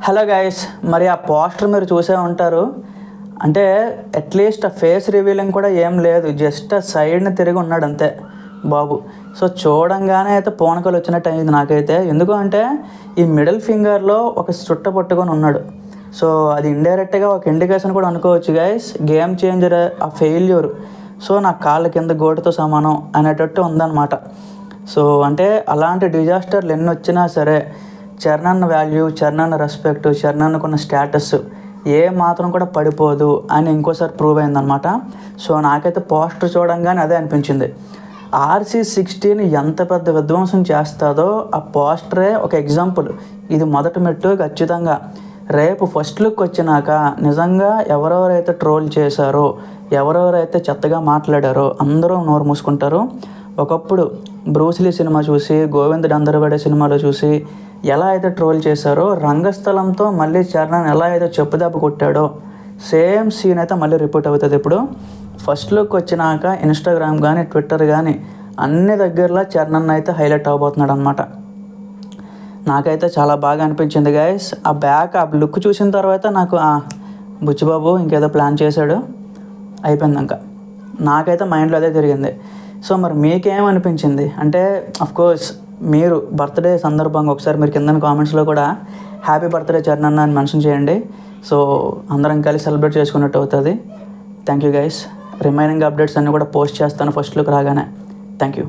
Hello guys, మరి ఆ poster మీరు చూసే ఉంటారు. అంటే అట్లీస్ట్ ఆ ఫేస్ రివీలింగ్ కూడా ఏం లేదు, జస్ట్ ఆ సైడ్ని తిరిగి ఉన్నాడు అంతే బాబు. సో చూడంగానే అయితే పూనకలు వచ్చినట్టు అయింది నాకైతే. ఎందుకు అంటే ఈ మిడిల్ ఫింగర్లో ఒక చుట్ట పట్టుకొని ఉన్నాడు. సో అది ఇండైరెక్ట్గా ఒక ఇండికేషన్ కూడా అనుకోవచ్చు గైస్, గేమ్ చేంజర్ ఆ ఫెయిల్యూర్. సో నా కాళ్ళ కింద గోటుతో సమానం అనేటట్టు ఉందన్నమాట. సో అంటే అలాంటి డిజాస్టర్లు ఎన్ని వచ్చినా సరే చరణ్ వాల్యూ, చరణ్ రెస్పెక్ట్, చరణ్కున్న స్టేటస్ ఏ మాత్రం కూడా పడిపోదు అని ఇంకోసారి ప్రూవ్ అయిందనమాట. సో నాకైతే పోస్టర్ చూడంగానే అదే అనిపించింది. RC16 ఎంత పెద్ద విధ్వంసం చేస్తుందో ఆ పోస్టరే ఒక ఎగ్జాంపుల్. ఇది మొదటి మెట్టు. ఖచ్చితంగా రేపు ఫస్ట్ లుక్ వచ్చినాక నిజంగా ఎవరెవరైతే ట్రోల్ చేశారో, ఎవరెవరైతే చెత్తగా మాట్లాడారో అందరూ నోరు మూసుకుంటారు. ఒకప్పుడు బ్రూస్లీ సినిమా చూసి, గోవిందుడు అందరవాడే సినిమాలో చూసి ఎలా అయితే ట్రోల్ చేశారో, రంగస్థలంతో మళ్ళీ చరణ్ ఎలా అయితే చెప్పుదెబ్బ కొట్టాడో సేమ్ సీన్ అయితే మళ్ళీ రిపీట్ అవుతుంది. ఇప్పుడు ఫస్ట్ లుక్ వచ్చినాక ఇన్స్టాగ్రామ్ కానీ, ట్విట్టర్ కానీ అన్ని దగ్గరలో చరణ్ అయితే హైలైట్ అవబోతున్నాడు అనమాట. నాకైతే చాలా బాగా అనిపించింది గైస్. ఆ లుక్ చూసిన తర్వాత నాకు బుచ్చిబాబు ఇంకేదో ప్లాన్ చేశాడు, అయిపోయింది ఇంకా. నాకైతే మైండ్లో అదే తిరిగింది. సో మరి మీకేమనిపించింది అంటే, అఫ్కోర్స్ మీరు బర్త్డే సందర్భంగా ఒకసారి మీరు కింద కామెంట్స్లో కూడా హ్యాపీ బర్త్డే చరణ్ అని మెన్షన్ చేయండి. సో అందరం కలిసి సెలబ్రేట్ చేసుకున్నట్టు అవుతుంది. Thank you guys. Remaining updates అన్నీ కూడా పోస్ట్ చేస్తాను ఫస్ట్ లుక్ రాగానే. Thank you.